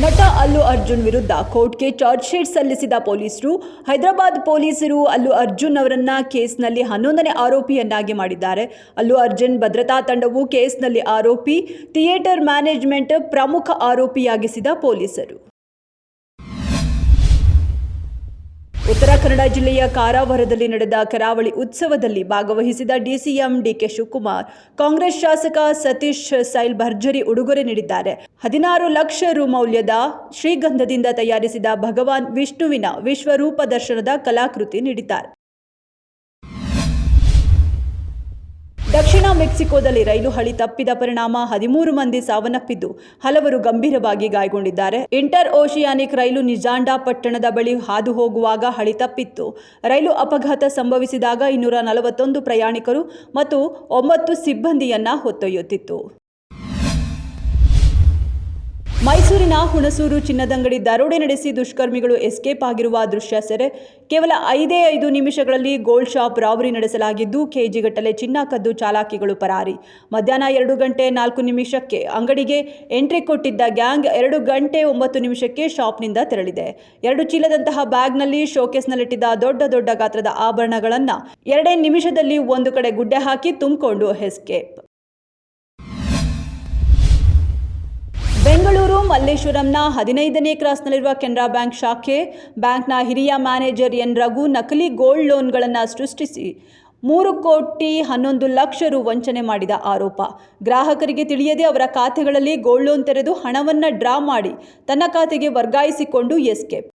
ನಟ ಅಲ್ಲು ಅರ್ಜುನ್ ವಿರುದ್ಧ ಕೋರ್ಟ್ಗೆ ಚಾರ್ಜ್ ಶೀಟ್ ಸಲ್ಲಿಸಿದ ಪೊಲೀಸರು ಹೈದರಾಬಾದ್ ಪೊಲೀಸರು ಅಲ್ಲು ಅರ್ಜುನ್ ಅವರನ್ನ ಕೇಸ್ನಲ್ಲಿ 11ನೇ ಆರೋಪಿಯನ್ನಾಗಿ ಮಾಡಿದ್ದಾರೆ. ಅಲ್ಲು ಅರ್ಜುನ್ ಭದ್ರತಾ ತಂಡವು ಕೇಸ್ನಲ್ಲಿ ಆರೋಪಿ ಥಿಯೇಟರ್ ಮ್ಯಾನೇಜ್ಮೆಂಟ್ ಪ್ರಮುಖ ಆರೋಪಿಯಾಗಿಸಿದ ಪೊಲೀಸರು. ಉತ್ತರ ಕನ್ನಡ ಜಿಲ್ಲೆಯ ಕಾರವಾರದಲ್ಲಿ ನಡೆದ ಕರಾವಳಿ ಉತ್ಸವದಲ್ಲಿ ಭಾಗವಹಿಸಿದ ಡಿಸಿಎಂ ಡಿಕೆ ಶಿವಕುಮಾರ್ ಕಾಂಗ್ರೆಸ್ ಶಾಸಕ ಸತೀಶ್ ಸೈಲ್ ಭರ್ಜರಿ ಉಡುಗೊರೆ ನೀಡಿದ್ದಾರೆ. 16 ಲಕ್ಷ ರು ಮೌಲ್ಯದ ಶ್ರೀಗಂಧದಿಂದ ತಯಾರಿಸಿದ ಭಗವಾನ್ ವಿಷ್ಣುವಿನ ವಿಶ್ವರೂಪ ದರ್ಶನದ ಕಲಾಕೃತಿ ನೀಡಿದ್ದಾರೆ. ದಕ್ಷಿಣ ಮೆಕ್ಸಿಕೋದಲ್ಲಿ ರೈಲು ಹಳಿ ತಪ್ಪಿದ ಪರಿಣಾಮ 13 ಮಂದಿ ಸಾವನ್ನಪ್ಪಿದ್ದು ಹಲವರು ಗಂಭೀರವಾಗಿ ಗಾಯಗೊಂಡಿದ್ದಾರೆ. ಇಂಟರ್ ಓಷಿಯಾನಿಕ್ ರೈಲು ನಿಜಾಂಡಾ ಪಟ್ಟಣದ ಬಳಿ ಹಾದು ಹೋಗುವಾಗ ಹಳಿ ತಪ್ಪಿತ್ತು. ರೈಲು ಅಪಘಾತ ಸಂಭವಿಸಿದಾಗ 241 ಪ್ರಯಾಣಿಕರು ಮತ್ತು 9 ಸಿಬ್ಬಂದಿಯನ್ನ ಹೊತ್ತೊಯ್ಯುತ್ತಿತ್ತು. ಮೈಸೂರಿನ ಹುಣಸೂರು ಚಿನ್ನದಂಗಡಿ ದರೋಡೆ ನಡೆಸಿ ದುಷ್ಕರ್ಮಿಗಳು ಎಸ್ಕೇಪ್ ಆಗಿರುವ ದೃಶ್ಯ ಸೆರೆ. ಕೇವಲ 5 ನಿಮಿಷಗಳಲ್ಲಿ ಗೋಲ್ಡ್ ಶಾಪ್ ರಾಬರಿ ನಡೆಸಲಾಗಿದ್ದು ಕೆಜಿಗಟ್ಟಲೆ ಚಿನ್ನ ಕದ್ದು ಚಾಲಾಕಿಗಳು ಪರಾರಿ. ಮಧ್ಯಾಹ್ನ 2 ಗಂಟೆ 4 ನಿಮಿಷಕ್ಕೆ ಅಂಗಡಿಗೆ ಎಂಟ್ರಿ ಕೊಟ್ಟಿದ್ದ ಗ್ಯಾಂಗ್ 2 ಗಂಟೆ 9 ನಿಮಿಷಕ್ಕೆ ಶಾಪ್ನಿಂದ ತೆರಳಿದೆ. 2 ಚೀಲದಂತಹ ಬ್ಯಾಗ್ನಲ್ಲಿ ಶೋಕೇಸ್ನಲ್ಲಿಟ್ಟಿದ್ದ ದೊಡ್ಡ ಗಾತ್ರದ ಆಭರಣಗಳನ್ನು 2 ನಿಮಿಷದಲ್ಲಿ ಒಂದು ಕಡೆ ಗುಡ್ಡೆ ಹಾಕಿ ತುಂಬಿಕೊಂಡು ಎಸ್ಕೇಪ್. ಬೆಂಗಳೂರು ಮಲ್ಲೇಶ್ವರಂನ 15ನೇ ಕ್ರಾಸ್ನಲ್ಲಿರುವ ಕೆನರಾ ಬ್ಯಾಂಕ್ ಶಾಖೆ ಬ್ಯಾಂಕ್ನ ಹಿರಿಯ ಮ್ಯಾನೇಜರ್ ಎನ್ ರಘು ನಕಲಿ ಗೋಲ್ಡ್ ಲೋನ್ಗಳನ್ನು ಸೃಷ್ಟಿಸಿ 3,11 ಲಕ್ಷ ರು ವಂಚನೆ ಮಾಡಿದ ಆರೋಪ. ಗ್ರಾಹಕರಿಗೆ ತಿಳಿಯದೆ ಅವರ ಖಾತೆಗಳಲ್ಲಿ ಗೋಲ್ಡ್ ಲೋನ್ ತೆರೆದು ಹಣವನ್ನು ಡ್ರಾ ಮಾಡಿ ತನ್ನ ಖಾತೆಗೆ ವರ್ಗಾಯಿಸಿಕೊಂಡು ಎಸ್ಕೇಪ್.